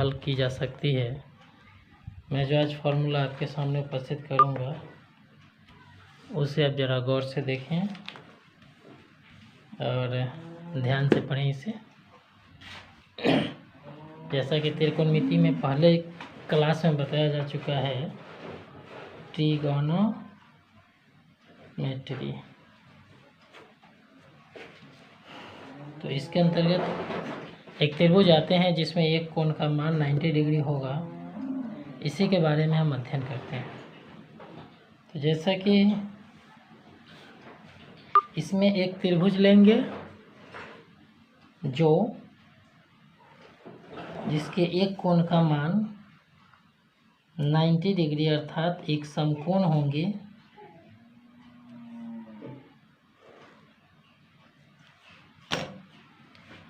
हल की जा सकती है। मैं जो आज फार्मूला आपके सामने उपस्थित करूँगा उसे आप ज़रा गौर से देखें और ध्यान से पढ़ें इसे। जैसा कि त्रिकोणमिति में पहले क्लास में बताया जा चुका है, ट्रिगोनोमेट्री, तो इसके अंतर्गत एक त्रिभुज आते हैं जिसमें एक कोण का मान 90 डिग्री होगा। इसी के बारे में हम अध्ययन करते हैं। तो जैसा कि इसमें एक त्रिभुज लेंगे जिसके एक कोण का मान 90 डिग्री अर्थात एक समकोण होंगे।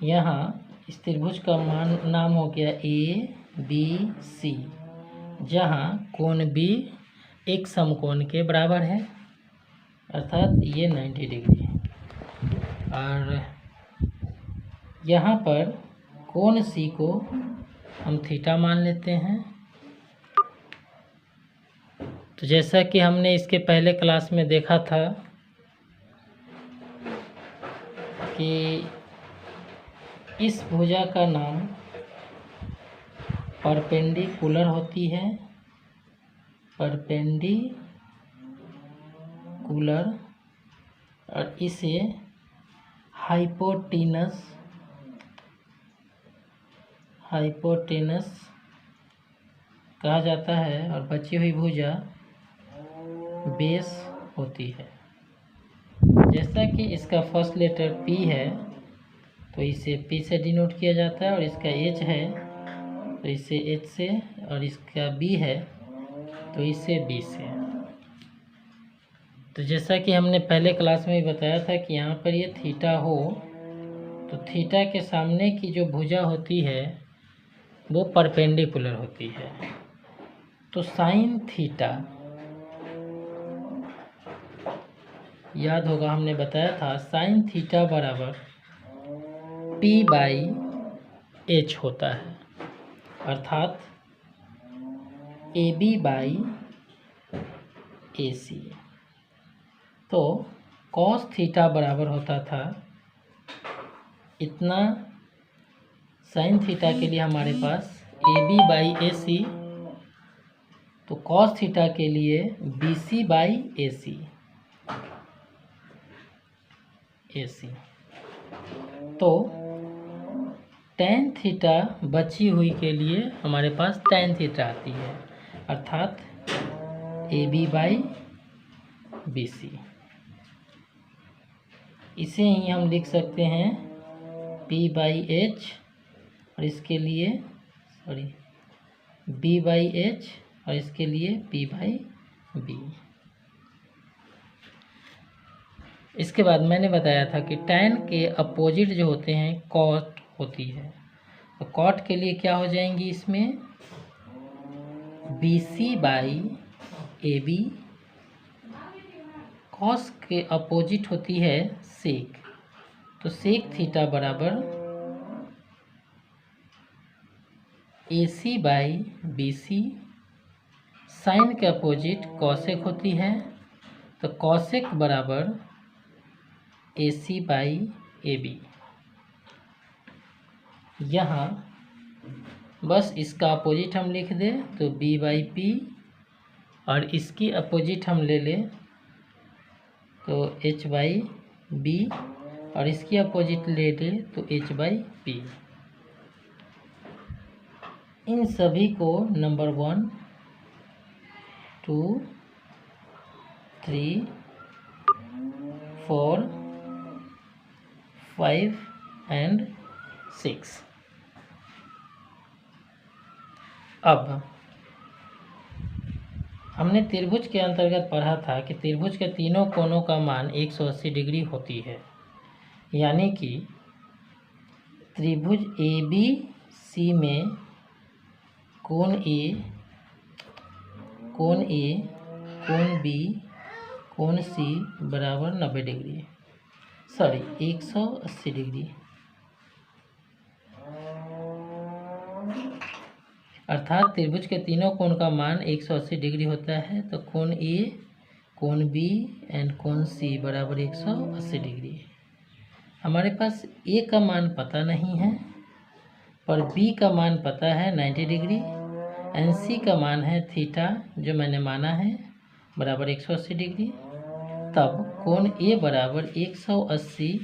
यहाँ इस त्रिभुज का नाम हो गया ABC, जहाँ कोण B एक समकोण के बराबर है अर्थात ये 90 डिग्री है। और यहाँ पर कोण C को हम थीटा मान लेते हैं। तो जैसा कि हमने इसके पहले क्लास में देखा था कि इस भुजा का नाम परपेंडिकुलर होती है, परपेंडिकुलर, और इसे हाइपोटेनस कहा जाता है, और बची हुई भुजा बेस होती है। जैसा कि इसका फर्स्ट लेटर P है तो इसे P से डिनोट किया जाता है, और इसका H है तो इसे H से, और इसका B है तो इसे B से। तो जैसा कि हमने पहले क्लास में बताया था कि यहाँ पर ये थीटा हो तो थीटा के सामने की जो भुजा होती है वो परपेंडिकुलर होती है। तो साइन थीटा, याद होगा हमने बताया था साइन थीटा बराबर P/H होता है, अर्थात AB/AC। तो कॉस थीटा बराबर होता था इतना। साइन थीटा के लिए हमारे पास AB/AC, तो कॉस थीटा के लिए BC/AC। तो टैन थीटा बची हुई के लिए हमारे पास टैन थीटा आती है, अर्थात AB/BC। इसे ही हम लिख सकते हैं P/H, और इसके लिए B/H, और इसके लिए P/B। इसके बाद मैंने बताया था कि टैन के अपोजिट जो होते हैं कॉट होती है। तो कॉट के लिए क्या हो जाएंगी इसमें BC/AB। कॉस के अपोजिट होती है सेक, तो सेक थीटा बराबर AC/BC। साइन के अपोजिट कॉसेक होती है, तो कॉसेक बराबर AC/AB। यहाँ बस इसका अपोजिट हम लिख दें तो B/P, और इसकी अपोजिट हम ले लें तो H/B, और इसकी अपोजिट ले लें तो H/P। इन सभी को नंबर 1, 2, 3, 4, 5 and 6। अब हमने त्रिभुज के अंतर्गत पढ़ा था कि त्रिभुज के तीनों कोणों का मान 180 डिग्री होती है, यानी कि त्रिभुज ABC में कोण A, कोण B, कोण C बराबर 90 डिग्री, 180 डिग्री। अर्थात त्रिभुज के तीनों कोण का मान 180 डिग्री होता है। तो कोण ए, कोण बी एंड कोण सी बराबर 180 डिग्री। हमारे पास ए का मान पता नहीं है, पर बी का मान पता है 90 डिग्री एंड सी का मान है थीटा, जो मैंने माना है बराबर 180 डिग्री। तब कोण ए बराबर 180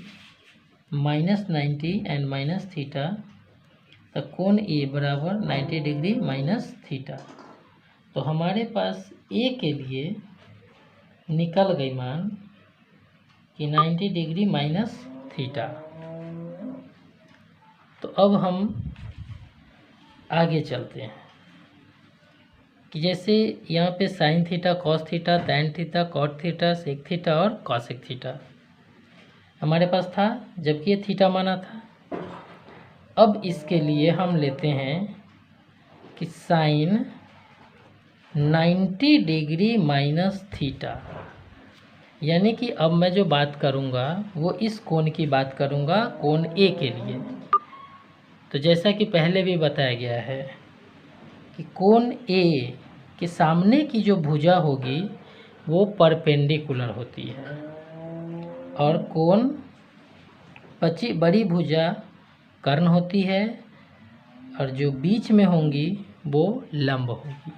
माइनस 90 एंड माइनस थीटा, तो कोण ए बराबर 90 डिग्री माइनस थीटा। तो हमारे पास ए के लिए निकल गई मान कि 90 डिग्री माइनस थीटा। तो अब हम आगे चलते हैं कि जैसे यहाँ पे sine theta, cos theta, tan theta, cot theta, sec theta और कॉसेक थीटा हमारे पास था, जबकि ये थीटा माना था। अब इसके लिए हम लेते हैं कि साइन 90 डिग्री माइनस थीटा, यानी कि अब मैं जो बात करूँगा वो इस कोण की बात करूँगा, कोण ए के लिए। तो जैसा कि पहले भी बताया गया है कि कोण ए के सामने की जो भुजा होगी वो परपेंडिकुलर होती है और कोण बड़ी भुजा कर्ण होती है और जो बीच में होंगी वो लंब होगी।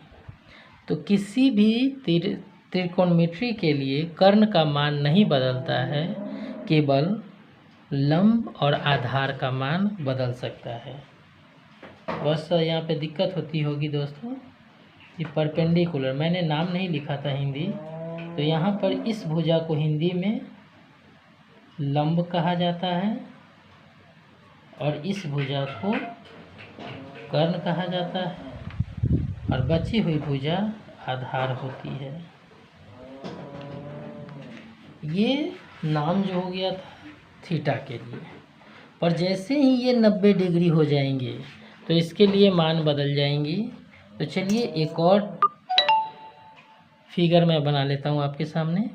तो किसी भी त्रिकोणमिति के लिए कर्ण का मान नहीं बदलता है, केवल लंब और आधार का मान बदल सकता है। बस यहाँ पे दिक्कत होती होगी दोस्तों, ये परपेंडिकुलर मैंने नाम नहीं लिखा था हिंदी, तो यहाँ पर इस भुजा को हिंदी में लंब कहा जाता है और इस भुजा को कर्ण कहा जाता है और बची हुई भुजा आधार होती है। ये नाम जो हो गया था थीटा के लिए, पर जैसे ही ये 90 डिग्री हो जाएंगे तो इसके लिए मान बदल जाएंगी। तो चलिए एक और फिगर मैं बना लेता हूँ आपके सामने।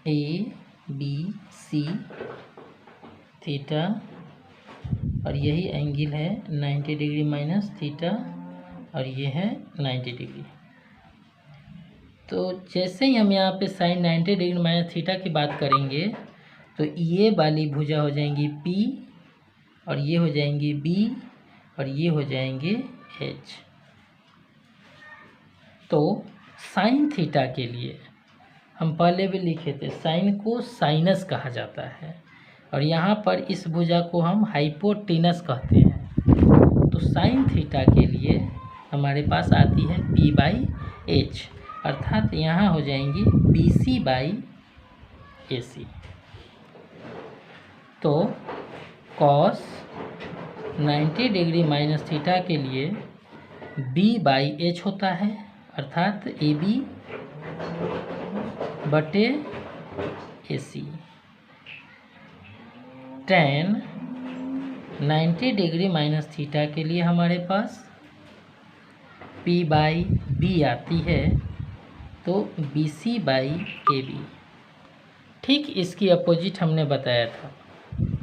ए बी सी थीटा और यही एंगल है 90 डिग्री माइनस थीटा और ये है 90 डिग्री। तो जैसे ही हम यहाँ पे साइन 90 डिग्री माइनस थीटा की बात करेंगे तो ये वाली भुजा हो जाएंगी P और ये हो जाएंगी B और ये हो जाएंगे H। तो साइन थीटा के लिए हम पहले भी लिखे थे, साइन को साइनस कहा जाता है और यहाँ पर इस भुजा को हम हाइपोटेनस कहते हैं। तो साइन थीटा के लिए हमारे पास आती है P/H, अर्थात यहाँ हो जाएंगी BC/AC। तो कॉस 90 डिग्री माइनस थीटा के लिए B/H होता है, अर्थात AB बटे AC। tan 90 degree minus theta के लिए हमारे पास P/B आती है, तो BC/AB। ठीक इसकी अपोजिट हमने बताया था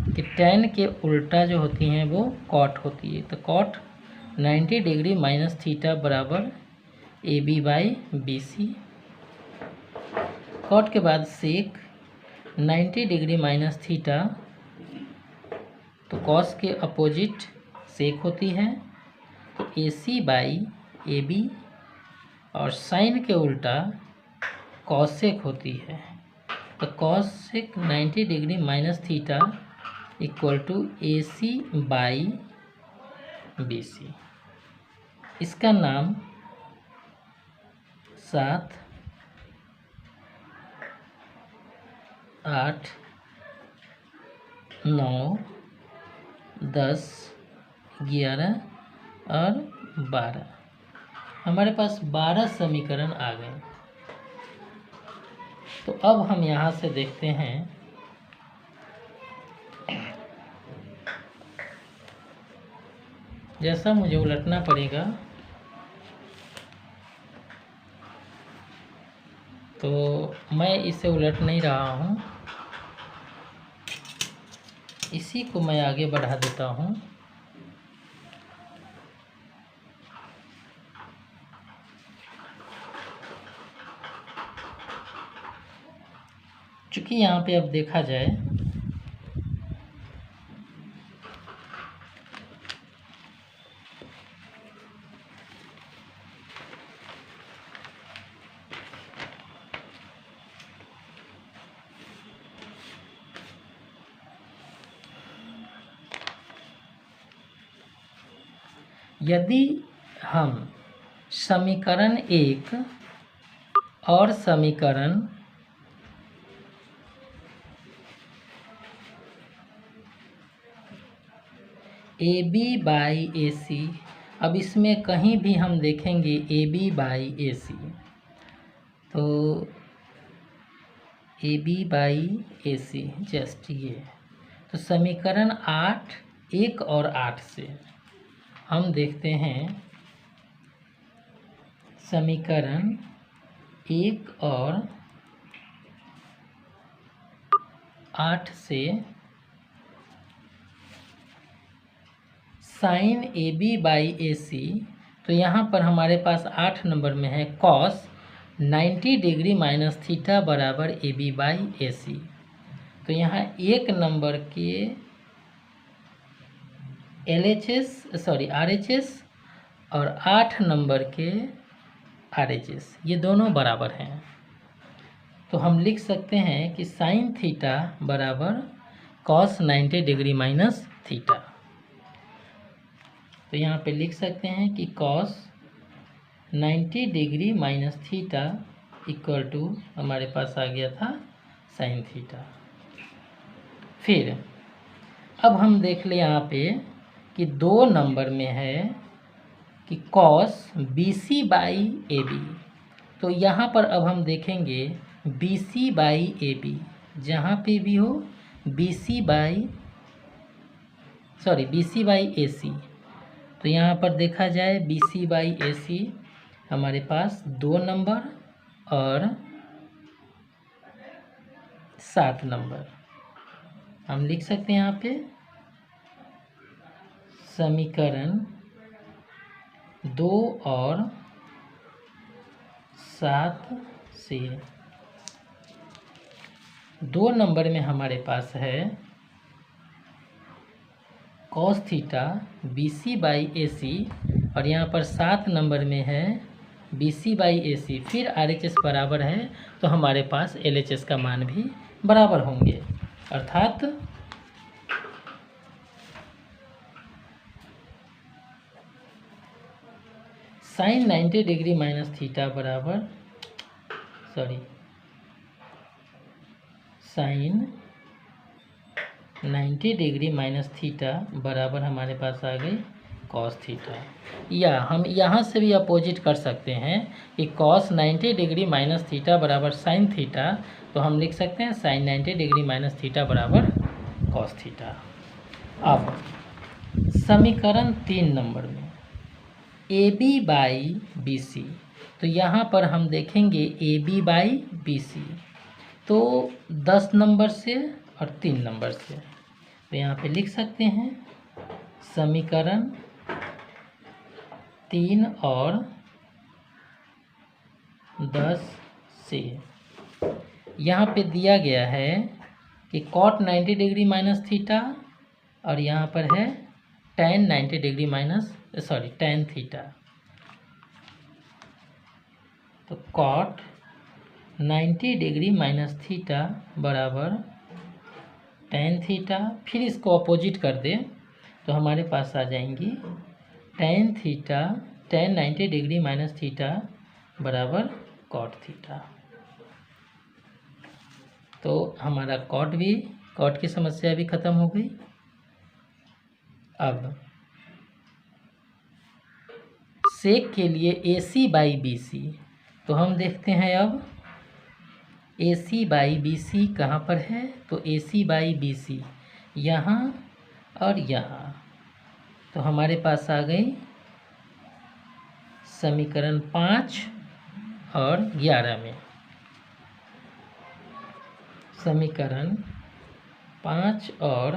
कि tan के उल्टा जो होती हैं वो cot होती है। तो cot 90 डिग्री माइनस थीटा बराबर AB/BC। cot के बाद sec 90 डिग्री माइनस थीटा, तो cos के अपोजिट sec होती है, तो AC/AB। और sin के उल्टा cosec होती है, तो cosec 90 degree minus theta equal to AC/BC। इसका नाम 7, 8, 9, 10, 11 और 12, हमारे पास 12 समीकरण आ गए। तो अब हम यहाँ से देखते हैं जैसा मुझे उलटना पड़ेगा तो मैं इसे उलट नहीं रहा हूँ, इसी को मैं आगे बढ़ा देता हूँ। चूँकि यहाँ पे अब देखा जाए यदि हम समीकरण 1 और समीकरण ए बी बाई ए सी, अब इसमें कहीं भी हम देखेंगे A B by A C, तो A B by A C just ये, तो समीकरण 8 1 और 8 से हम देखते हैं समीकरण 1 और 8 से sign A B by A C, तो यहाँ पर हमारे पास 8 नंबर में है कॉस 90 डिग्री माइनस थीटा बराबर ए बी बाई ए सी। तो यहाँ 1 नंबर के आर एच एस और 8 नंबर के आर एच एस, ये दोनों बराबर हैं। तो हम लिख सकते हैं कि साइन थीटा बराबर कॉस 90 डिग्री माइनस थीटा। तो यहाँ पे लिख सकते हैं कि cos 90 degree minus theta equal to हमारे पास आ गया था साइन थीटा। फिर अब हम देख ले यहाँ पे कि 2 नंबर में है कि cos B C by A B, तो यहाँ पर अब हम देखेंगे B C by A B, जहाँ पे भी हो B C by A C. तो यहाँ पर देखा जाए बी सी बाई ए सी हमारे पास 2 नंबर और 7 नंबर, हम लिख सकते हैं यहाँ पे समीकरण 2 और 7 से 2 नंबर में हमारे पास है cos theta B C by A C, और यहाँ पर 7 नंबर में है बी सी बाई ए सी, फिर आर एच एस बराबर है, तो हमारे पास एल एच एस का मान भी बराबर होंगे, अर्थात साइन 90 डिग्री माइनस थीटा बराबर साइन 90 डिग्री माइनस थीटा बराबर हमारे पास आ गई कॉस थीटा। या हम यहाँ से भी अपोजिट कर सकते हैं कि कॉस 90 डिग्री माइनस थीटा बराबर साइन थीटा, तो हम लिख सकते हैं साइन 90 डिग्री माइनस थीटा बराबर कॉस थीटा। अब समीकरण 3 नंबर में A B by B C, तो यहाँ पर हम देखेंगे A B by B C, तो 10 नंबर से और 3 नंबर से, तो यहाँ पे लिख सकते हैं समीकरण 3 और 10 से। यहाँ पे दिया गया है कि कॉट 90 डिग्री माइनस थीटा, और यहाँ पर है टेन 90 डिग्री टेन थीटा, तो कॉट 90 डिग्री माइनस थीटा बराबर टेन थीटा। फिर इसको अपोजिट कर दें तो हमारे पास आ जाएंगी टेन 90 डिग्री माइनस थीटा बराबर कॉट थीटा। तो हमारा कॉट की समस्या भी ख़त्म हो गई। अब सेक के लिए ए सी बाई बी सी, तो हम देखते हैं अब ए सी बाई बी सी कहाँ पर है, तो ए सी बाई बी सी यहाँ और यहाँ, तो हमारे पास आ गई समीकरण 5 और 11 में। समीकरण 5 और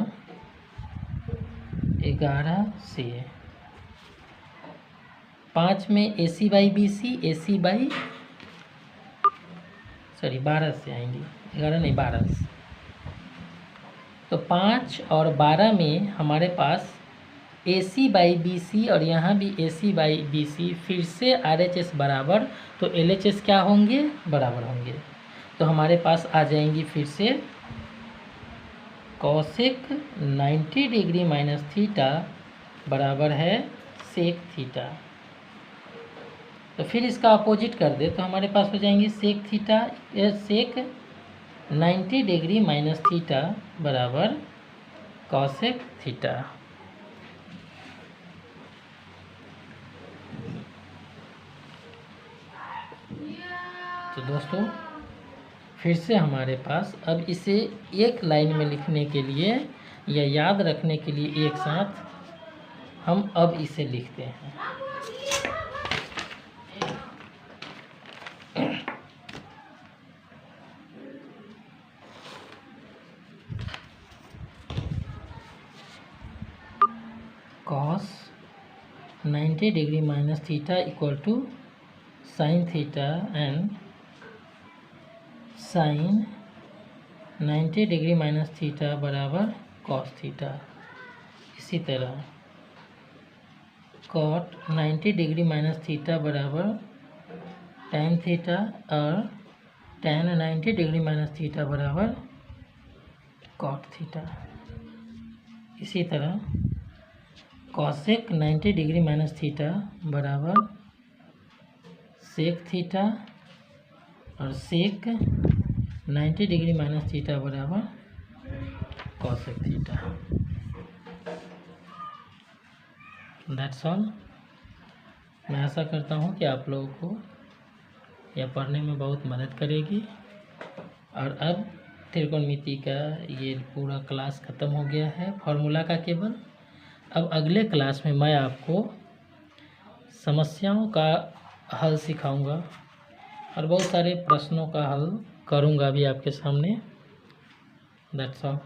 11 से 5 में AC by BC, AC by 12 से आएंगी, 11 नहीं 12 से। तो 5 और 12 में हमारे पास AC बाई BC और यहाँ भी AC बाई BC, फिर से RHS बराबर, तो LHS क्या होंगे, बराबर होंगे। तो हमारे पास आ जाएंगी फिर से कॉसेक 90 डिग्री माइनस थीटा बराबर है सेक थीटा। तो फिर इसका अपोजिट कर दे तो हमारे पास हो जाएंगे सेक थीटा, सेक 90 डिग्री माइनस थीटा बराबर कॉसेक थीटा। तो दोस्तों फिर से हमारे पास अब इसे एक लाइन में लिखने के लिए या याद रखने के लिए एक साथ हम अब इसे लिखते हैं। cos 90 degree minus theta equal to sine theta and sine 90 degree minus theta बराबर कॉस थीटा। इसी तरह कॉट 90 डिग्री माइनस थीटा बराबर tan थीटा और tan 90 डिग्री माइनस थीटा बराबर कॉट थीटा। इसी तरह कॉसेक 90 डिग्री माइनस थीटा बराबर सेक theta और सेक 90 डिग्री माइनस थीटा बराबर कॉसेक थीटा। That's all. मैं आशा करता हूँ कि आप लोगों को यह पढ़ने में बहुत मदद करेगी। और अब त्रिकोणमिति का ये पूरा क्लास ख़त्म हो गया है फॉर्मूला का केवल। अब अगले क्लास में मैं आपको समस्याओं का हल सिखाऊंगा और बहुत सारे प्रश्नों का हल करूंगा भी आपके सामने। That's all.